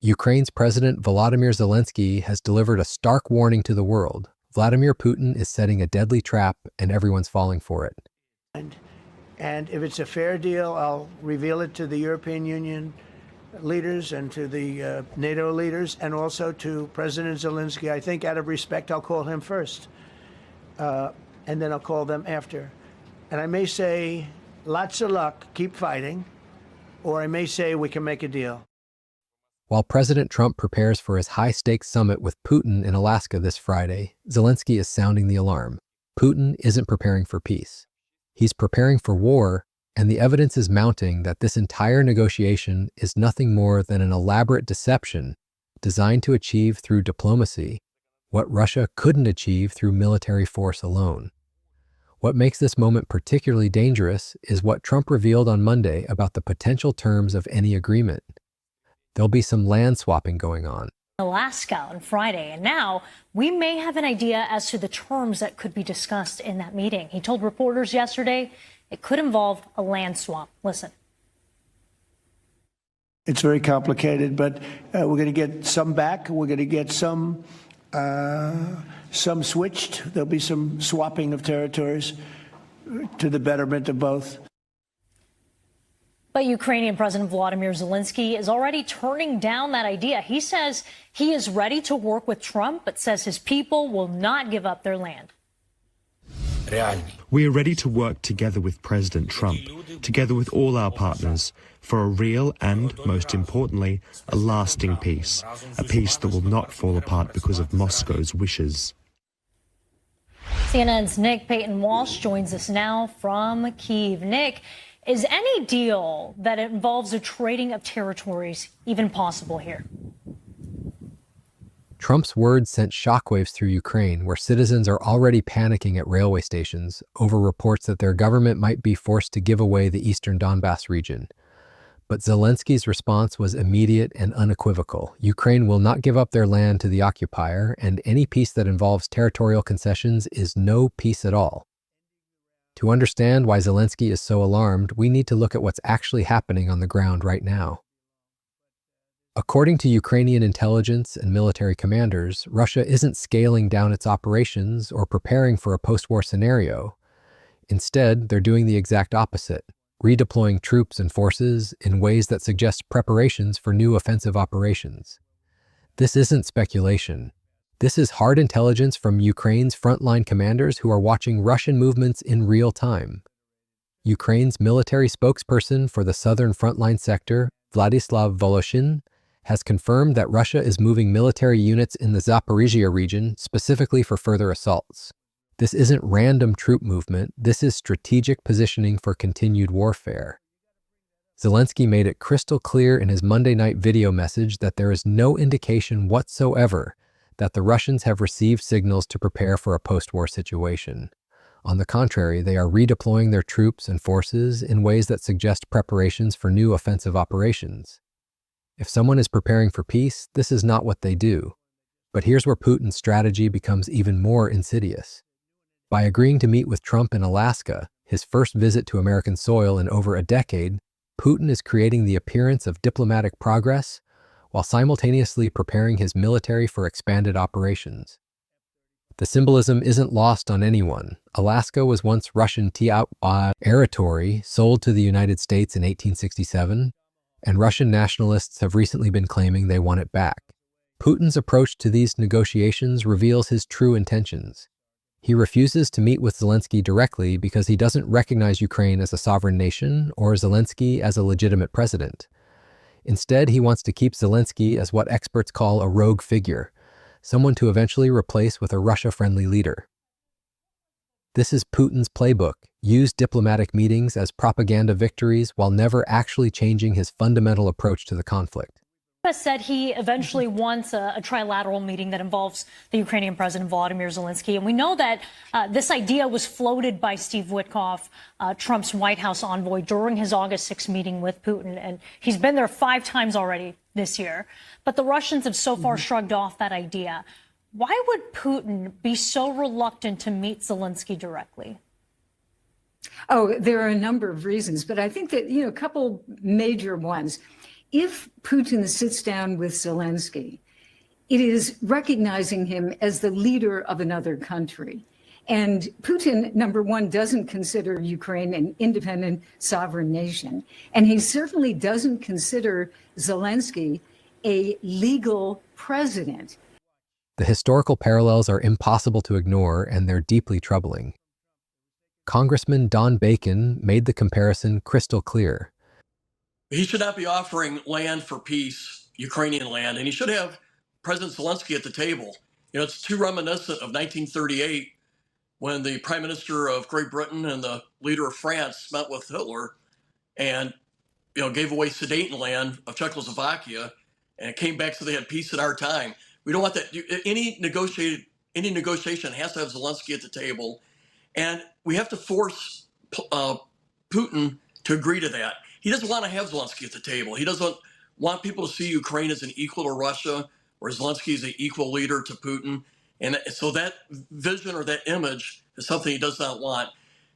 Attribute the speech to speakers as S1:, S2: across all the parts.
S1: Ukraine's President Volodymyr Zelensky has delivered a stark warning to the world. Vladimir Putin is setting a deadly trap, and everyone's falling for it.
S2: And if it's a fair deal, I'll reveal it to the European Union leaders and to the NATO leaders, and also to President Zelensky. I think out of respect, I'll call him first, and then I'll call them after. And I may say, lots of luck, keep fighting, or I may say we can make a deal.
S1: While President Trump prepares for his high-stakes summit with Putin in Alaska this Friday, Zelensky is sounding the alarm. Putin isn't preparing for peace. He's preparing for war, and the evidence is mounting that this entire negotiation is nothing more than an elaborate deception designed to achieve through diplomacy what Russia couldn't achieve through military force alone. What makes this moment particularly dangerous is what Trump revealed on Monday about the potential terms of any agreement. There'll be some land swapping going on.
S3: Alaska on Friday, and now we may have an idea as to the terms that could be discussed in that meeting. He told reporters yesterday it could involve a land swap. Listen.
S2: It's very complicated, but we're going to get some back. We're going to get some switched. There'll be some swapping of territories to the betterment of both.
S3: But Ukrainian President Volodymyr Zelensky is already turning down that idea. He says he is ready to work with Trump, but says his people will not give up their land.
S4: We are ready to work together with President Trump, together with all our partners, for a real and, most importantly, a lasting peace, a peace that will not fall apart because of Moscow's wishes.
S3: CNN's Nick Payton-Walsh joins us now from Kyiv. Nick, is any deal that involves a trading of territories even possible here?
S1: Trump's words sent shockwaves through Ukraine, where citizens are already panicking at railway stations over reports that their government might be forced to give away the eastern Donbass region. But Zelensky's response was immediate and unequivocal. Ukraine will not give up their land to the occupier, and any peace that involves territorial concessions is no peace at all. To understand why Zelensky is so alarmed, we need to look at what's actually happening on the ground right now. According to Ukrainian intelligence and military commanders, Russia isn't scaling down its operations or preparing for a post-war scenario. Instead, they're doing the exact opposite, redeploying troops and forces in ways that suggest preparations for new offensive operations. This isn't speculation. This is hard intelligence from Ukraine's frontline commanders who are watching Russian movements in real time. Ukraine's military spokesperson for the southern frontline sector, Vladislav Voloshin, has confirmed that Russia is moving military units in the Zaporizhia region specifically for further assaults. This isn't random troop movement, this is strategic positioning for continued warfare. Zelensky made it crystal clear in his Monday night video message that there is no indication whatsoever that the Russians have received signals to prepare for a post-war situation. On the contrary, they are redeploying their troops and forces in ways that suggest preparations for new offensive operations. If someone is preparing for peace, this is not what they do. But here's where Putin's strategy becomes even more insidious. By agreeing to meet with Trump in Alaska, his first visit to American soil in over a decade, Putin is creating the appearance of diplomatic progress while simultaneously preparing his military for expanded operations. The symbolism isn't lost on anyone. Alaska was once Russian territory sold to the United States in 1867, and Russian nationalists have recently been claiming they want it back. Putin's approach to these negotiations reveals his true intentions. He refuses to meet with Zelensky directly because he doesn't recognize Ukraine as a sovereign nation or Zelensky as a legitimate president. Instead, he wants to keep Zelensky as what experts call a rogue figure, someone to eventually replace with a Russia-friendly leader. This is Putin's playbook: use diplomatic meetings as propaganda victories while never actually changing his fundamental approach to the conflict.
S3: Said he eventually wants a trilateral meeting that involves the Ukrainian President Volodymyr Zelensky. And we know that this idea was floated by Steve Witkoff, Trump's White House envoy, during his August 6th meeting with Putin. And he's been there 5 times already this year. But the Russians have so far shrugged off that idea. Why would Putin be so reluctant to meet Zelensky directly?
S5: Oh, there are a number of reasons, but I think that, a couple major ones. If Putin sits down with Zelensky, it is recognizing him as the leader of another country. And Putin, number one, doesn't consider Ukraine an independent sovereign nation. And he certainly doesn't consider Zelensky a legal president.
S1: The historical parallels are impossible to ignore, and they're deeply troubling. Congressman Don Bacon made the comparison crystal clear.
S6: He should not be offering land for peace, Ukrainian land, and he should have President Zelensky at the table. You know, it's too reminiscent of 1938 when the Prime Minister of Great Britain and the leader of France met with Hitler and, you know, gave away Sudetenland of Czechoslovakia and came back so they had peace in our time. We don't want that. Any negotiation has to have Zelensky at the table, and we have to force Putin to agree to that. He doesn't want to have Zelensky at the table. He doesn't want people to see Ukraine as an equal to Russia, or Zelensky is an equal leader to Putin. And so that vision or that image is something he does not want.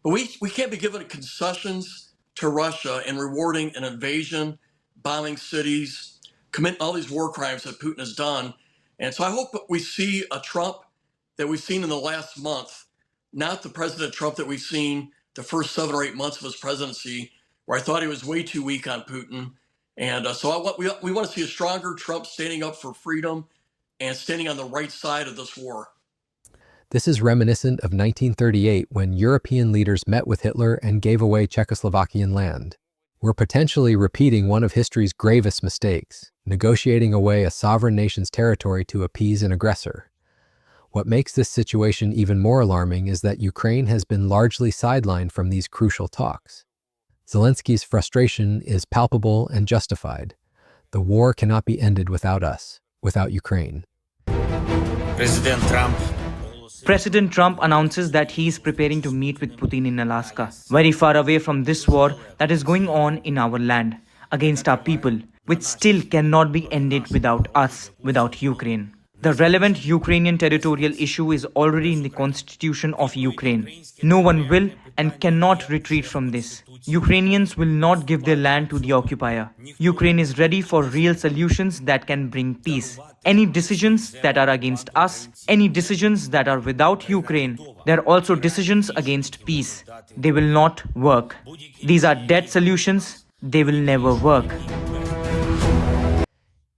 S6: But we can't be giving concessions to Russia and rewarding an invasion, bombing cities, commit all these war crimes that Putin has done. And so I hope we see a Trump that we've seen in the last month, not the President Trump that we've seen the first 7 or 8 months of his presidency, where I thought he was way too weak on Putin. And so we want to see a stronger Trump standing up for freedom and standing on the right side of this war.
S1: This is reminiscent of 1938 when European leaders met with Hitler and gave away Czechoslovakian land. We're potentially repeating one of history's gravest mistakes, negotiating away a sovereign nation's territory to appease an aggressor. What makes this situation even more alarming is that Ukraine has been largely sidelined from these crucial talks. Zelensky's frustration is palpable and justified. The war cannot be ended without us, without Ukraine.
S7: President Trump announces that he is preparing to meet with Putin in Alaska, very far away from this war that is going on in our land, against our people, which still cannot be ended without us, without Ukraine. The relevant Ukrainian territorial issue is already in the constitution of Ukraine. No one will and cannot retreat from this. Ukrainians will not give their land to the occupier. Ukraine is ready for real solutions that can bring peace. Any decisions that are against us, any decisions that are without Ukraine, they're also decisions against peace. They will not work. These are dead solutions. They will never work.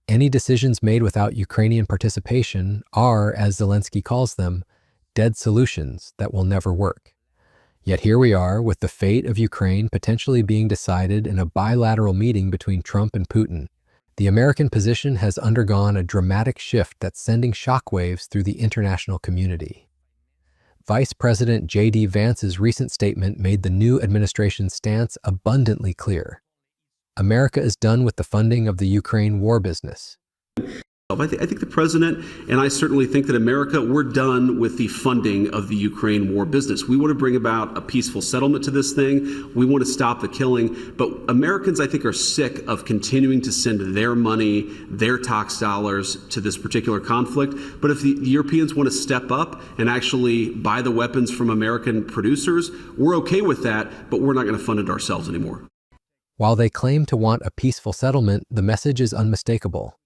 S1: Any decisions made without Ukrainian participation are, as Zelensky calls them, dead solutions that will never work. Yet here we are with the fate of Ukraine potentially being decided in a bilateral meeting between Trump and Putin. The American position has undergone a dramatic shift that's sending shockwaves through the international community. Vice President J.D. Vance's recent statement made the new administration's stance abundantly clear. America is done with the funding of the Ukraine war business.
S8: I think the president and I certainly think that America, we're done with the funding of the Ukraine war business. We want to bring about a peaceful settlement to this thing. We want to stop the killing. But Americans, I think, are sick of continuing to send their money, their tax dollars to this particular conflict. But if the Europeans want to step up and actually buy the weapons from American producers, we're okay with that, but we're not going to fund it ourselves anymore.
S1: While they claim to want a peaceful settlement, the message is unmistakable.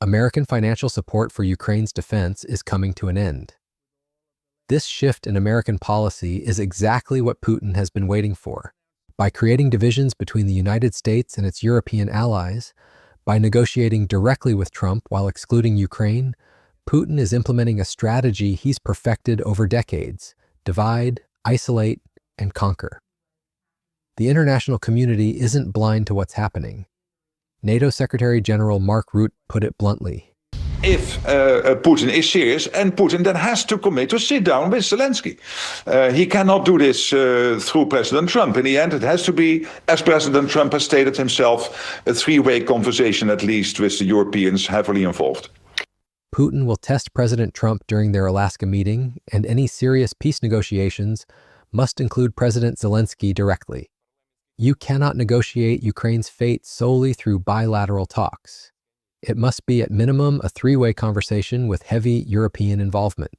S1: American financial support for Ukraine's defense is coming to an end. This shift in American policy is exactly what Putin has been waiting for. By creating divisions between the United States and its European allies, by negotiating directly with Trump while excluding Ukraine, Putin is implementing a strategy he's perfected over decades: divide, isolate, and conquer. The international community isn't blind to what's happening. NATO Secretary General Mark Rutte put it bluntly.
S9: If Putin is serious, and Putin then has to commit to sit down with Zelensky. He cannot do this through President Trump. In the end, it has to be, as President Trump has stated himself, a three-way conversation at least with the Europeans heavily involved.
S1: Putin will test President Trump during their Alaska meeting, and any serious peace negotiations must include President Zelensky directly. You cannot negotiate Ukraine's fate solely through bilateral talks. It must be at minimum a three-way conversation with heavy European involvement.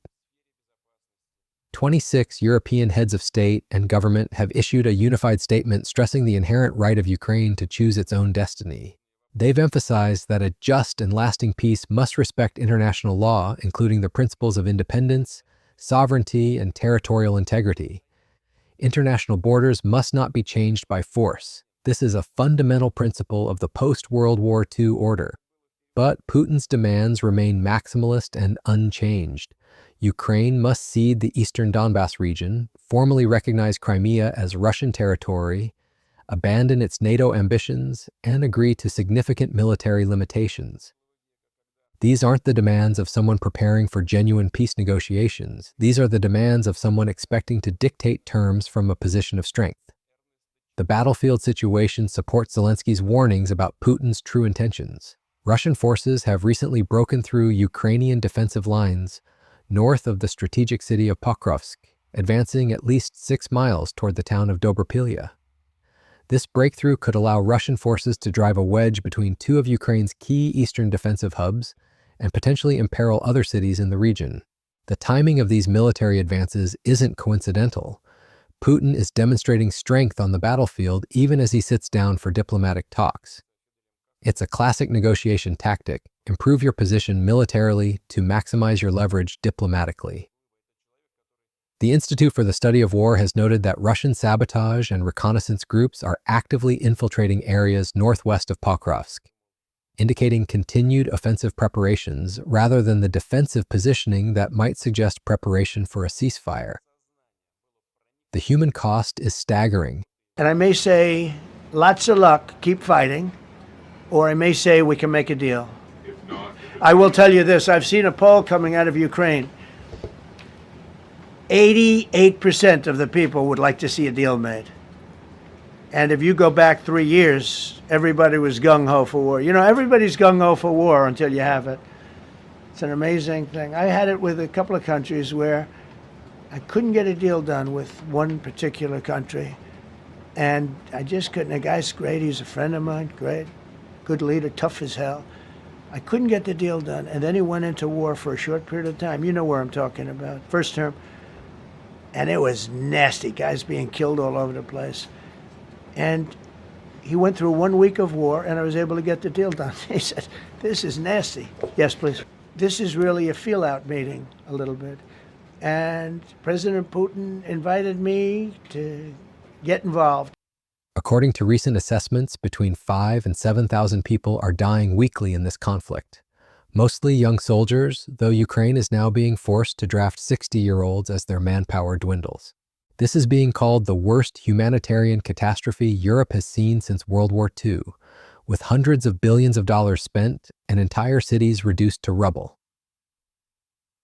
S1: 26 European heads of state and government have issued a unified statement stressing the inherent right of Ukraine to choose its own destiny. They've emphasized that a just and lasting peace must respect international law, including the principles of independence, sovereignty, and territorial integrity. International borders must not be changed by force. This is a fundamental principle of the post-World War II order. But Putin's demands remain maximalist and unchanged. Ukraine must cede the eastern Donbas region, formally recognize Crimea as Russian territory, abandon its NATO ambitions, and agree to significant military limitations. These aren't the demands of someone preparing for genuine peace negotiations. These are the demands of someone expecting to dictate terms from a position of strength. The battlefield situation supports Zelensky's warnings about Putin's true intentions. Russian forces have recently broken through Ukrainian defensive lines north of the strategic city of Pokrovsk, advancing at least 6 miles toward the town of Dobropilya. This breakthrough could allow Russian forces to drive a wedge between two of Ukraine's key eastern defensive hubs and potentially imperil other cities in the region. The timing of these military advances isn't coincidental. Putin is demonstrating strength on the battlefield even as he sits down for diplomatic talks. It's a classic negotiation tactic: improve your position militarily to maximize your leverage diplomatically. The Institute for the Study of War has noted that Russian sabotage and reconnaissance groups are actively infiltrating areas northwest of Pokrovsk, indicating continued offensive preparations rather than the defensive positioning that might suggest preparation for a ceasefire. The human cost is staggering.
S2: And I may say, lots of luck, keep fighting, or I may say we can make a deal. I will tell you this, I've seen a poll coming out of Ukraine. 88% of the people would like to see a deal made. And if you go back 3 years, everybody was gung-ho for war. You know, everybody's gung-ho for war until you have it. It's an amazing thing. I had it with a couple of countries where I couldn't get a deal done with one particular country. And I just couldn't. The guy's great. He's a friend of mine. Great. Good leader. Tough as hell. I couldn't get the deal done. And then he went into war for a short period of time. You know where I'm talking about. First term. And it was nasty. Guys being killed all over the place. And he went through 1 week of war, and I was able to get the deal done. He said, this is nasty. Yes, please. This is really a feel-out meeting, a little bit. And President Putin invited me to get involved.
S1: According to recent assessments, between 5,000 and 7,000 people are dying weekly in this conflict. Mostly young soldiers, though Ukraine is now being forced to draft 60-year-olds as their manpower dwindles. This is being called the worst humanitarian catastrophe Europe has seen since World War II, with hundreds of billions of dollars spent and entire cities reduced to rubble.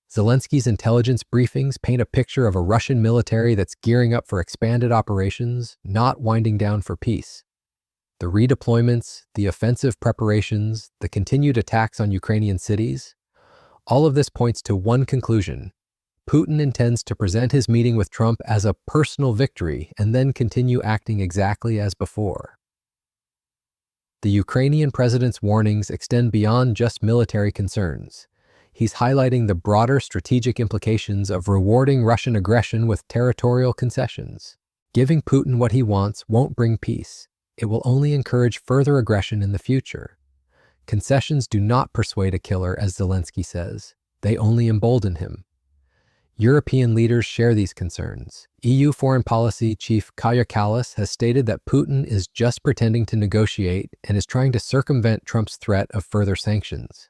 S1: Zelensky's intelligence briefings paint a picture of a Russian military that's gearing up for expanded operations, not winding down for peace. The redeployments, the offensive preparations, the continued attacks on Ukrainian cities, all of this points to one conclusion. Putin intends to present his meeting with Trump as a personal victory and then continue acting exactly as before. The Ukrainian president's warnings extend beyond just military concerns. He's highlighting the broader strategic implications of rewarding Russian aggression with territorial concessions. Giving Putin what he wants won't bring peace. It will only encourage further aggression in the future. Concessions do not persuade a killer, as Zelensky says. They only embolden him. European leaders share these concerns. EU Foreign Policy Chief Kaja Kallas has stated that Putin is just pretending to negotiate and is trying to circumvent Trump's threat of further sanctions.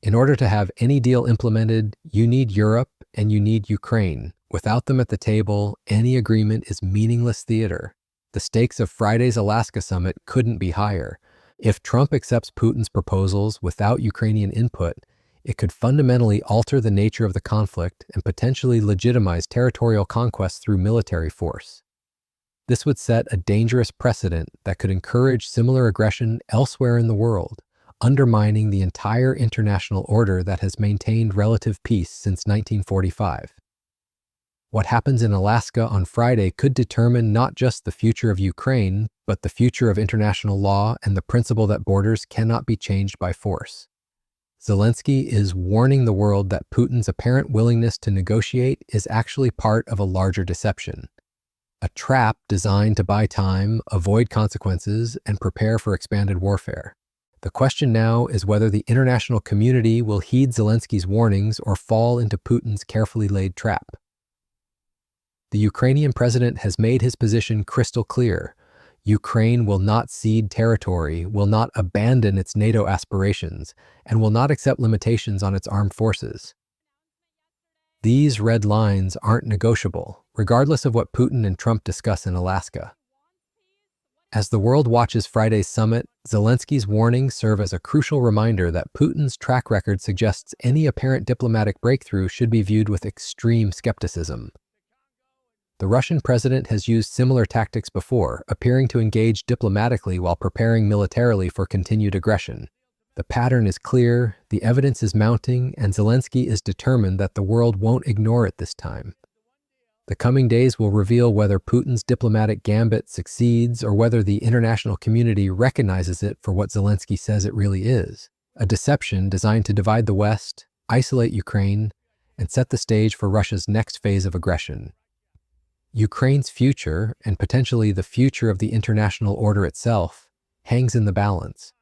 S1: In order to have any deal implemented, you need Europe and you need Ukraine. Without them at the table, any agreement is meaningless theater. The stakes of Friday's Alaska summit couldn't be higher. If Trump accepts Putin's proposals without Ukrainian input, it could fundamentally alter the nature of the conflict and potentially legitimize territorial conquest through military force. This would set a dangerous precedent that could encourage similar aggression elsewhere in the world, undermining the entire international order that has maintained relative peace since 1945. What happens in Alaska on Friday could determine not just the future of Ukraine, but the future of international law and the principle that borders cannot be changed by force. Zelensky is warning the world that Putin's apparent willingness to negotiate is actually part of a larger deception, a trap designed to buy time, avoid consequences, and prepare for expanded warfare. The question now is whether the international community will heed Zelensky's warnings or fall into Putin's carefully laid trap. The Ukrainian president has made his position crystal clear. Ukraine will not cede territory, will not abandon its NATO aspirations, and will not accept limitations on its armed forces. These red lines aren't negotiable, regardless of what Putin and Trump discuss in Alaska. As the world watches Friday's summit, Zelensky's warnings serve as a crucial reminder that Putin's track record suggests any apparent diplomatic breakthrough should be viewed with extreme skepticism. The Russian president has used similar tactics before, appearing to engage diplomatically while preparing militarily for continued aggression. The pattern is clear, the evidence is mounting, and Zelensky is determined that the world won't ignore it this time. The coming days will reveal whether Putin's diplomatic gambit succeeds or whether the international community recognizes it for what Zelensky says it really is, a deception designed to divide the West, isolate Ukraine, and set the stage for Russia's next phase of aggression. Ukraine's future, and potentially the future of the international order itself, hangs in the balance.